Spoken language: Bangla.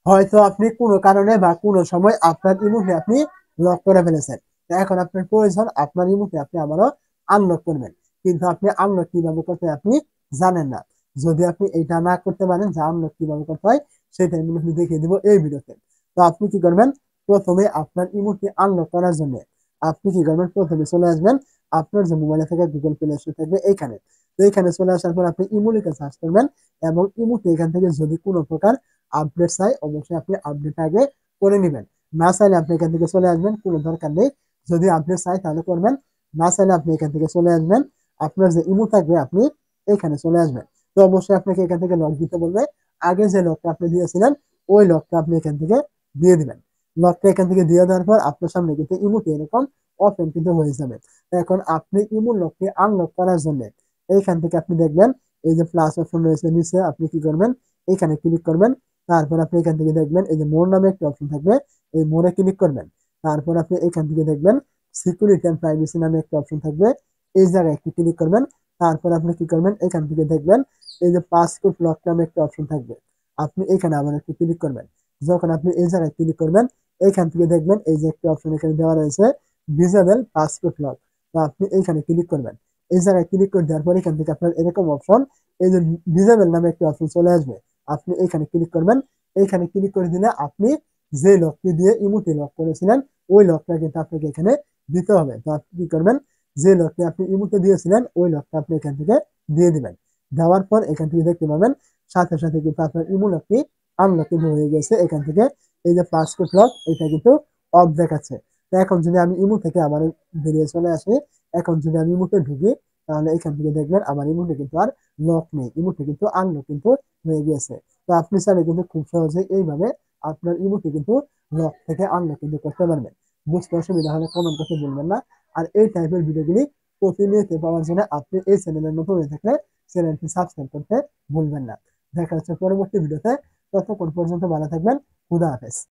হয়তো আপনি কোনো কারণে বা কোনো সময় আপনার ইমোতে আপনি লক করে ফেলেছেন। তো এখন আপনার প্রয়োজন আপনার ইমোতে আপনি আবারও আনলক করবেন। কিন্তু আপনি আনলক কিভাবে করতে আপনি জানেন না। যদি আপনি এটা না করতে পারেন যে আনলক কিভাবে করতে হয় সেটা আমি দেখিয়ে দিব এই ভিডিওতে। তো আপনি কি করবেন? প্রথমে আপনার ইমোতে আনলক করার জন্য আপনি কি করবেন? প্রথমে চলে আসবেন আপনার যে মোবাইলে থাকা গুগল প্লে স্টোর থাকবে এইখানে। তো এইখানে চলে আসার পর আপনি ইমো লিখে সার্চ করবেন এবং ইমোতে এখান থেকে যদি কোনো প্রকার আপডেট চাই অবশ্যই আপনি আপডেট আগে করে নেবেন। না চাইলে আপনি এখান থেকে চলে আসবেন, কোনো দরকার নেই। যদি আপডেট চাই তাহলে করবেন, না চাইলে আপনি এখান থেকে চলে আসবেন। আপনার যে ইমো থাকবে আপনি এখানে চলে আসবেন। তো অবশ্যই আপনাকে এখান থেকে লক দিতে বলবে। আগে যে লকটা আপনি দিয়েছিলেন ওই লকটা আপনি এখান থেকে দিয়ে দিবেন। লকটা এখান থেকে দিয়ে দেওয়ার পর আপনার সামনে কিন্তু ইমোতে এরকম ওপেন কিন্তু হয়ে যাবে। এখন আপনি ইমো লককে আনলক করার জন্য এইখান থেকে আপনি দেখবেন এই যে প্লাস অপশন রয়েছে নিচে, আপনি কি করবেন? এখানে ক্লিক করবেন। তারপর আপনি এখান থেকে দেখবেন এই যে মোর নামে একটা অপশন থাকবে, এই মোরে ক্লিক করবেন। তারপর আপনি এখান থেকে দেখবেন সিকিউরিটি এন্ড প্রাইভেসি নামে একটা অপশন থাকবে, এই জায়গায় একটি ক্লিক করবেন। তারপর আপনি কি করবেন? এখান থেকে দেখবেন এই যে পাসপোর্ট লক নামে একটা অপশন থাকবে, আপনি এখানে আবার একটু ক্লিক করবেন। যখন আপনি এই জায়গায় ক্লিক করবেন এইখান থেকে দেখবেন এই যে একটা অপশন এখানে দেওয়া রয়েছে ডিসেবল পাসপোর্ট লক। তো আপনি এইখানে ক্লিক করবেন। এই জায়গায় ক্লিক করে দেওয়ার পর এখান থেকে আপনার এরকম অপশন এই যে ডিসেবল নামে একটা অপশন চলে আসবে, আপনি এখানে ক্লিক করবেন। এইখানে ক্লিক করে দিলে আপনি যে লকটি দিয়ে ইমোতে লক করেছিলেন ওই লকটা কিন্তু আপনাকে এখানে দিতে হবে। তো আপনি কি করবেন? যে লকটি আপনি ইমোতে দিয়েছিলেন ওই লকটা আপনি এখান থেকে দিয়ে দিবেন। দেওয়ার পর এখান থেকে দেখতে পাবেন সাথে সাথে কিন্তু আপনার ইমো লকটি আনলক কিন্তু হয়ে গেছে। এখান থেকে এই যে পাসপোর্ট লক এটা কিন্তু অফ দেখাচ্ছে। তো এখন যদি আমি ইমো থেকে আবার বেরিয়ে চলে আসি, এখন যদি আমি ইমোতে ঢুকি তাহলে এখান থেকে দেখবেন আমার ইমোতে কিন্তু আর লক নেই, ইমোতে কিন্তু আনলক কিন্তু হয়ে গিয়েছে। তো আপনি চাইলে কিন্তু খুব সহজে এইভাবে আপনার ইমোতে কিন্তু লক থেকে আনলক কিন্তু করতে পারবেন। বুঝতে অসুবিধা হলে কমেন্ট করতে ভুলবেন না। আর এই টাইপের ভিডিওগুলি প্রতিনিয়ত পাওয়ার জন্য আপনি এই চ্যানেলের নতুন হয়ে থাকলে চ্যানেলটি সাবস্ক্রাইব করতে ভুলবেন না। দেখা হচ্ছে পরবর্তী ভিডিওতে। ততক্ষণ পর্যন্ত ভালো থাকবেন। খুদা হাফেজ।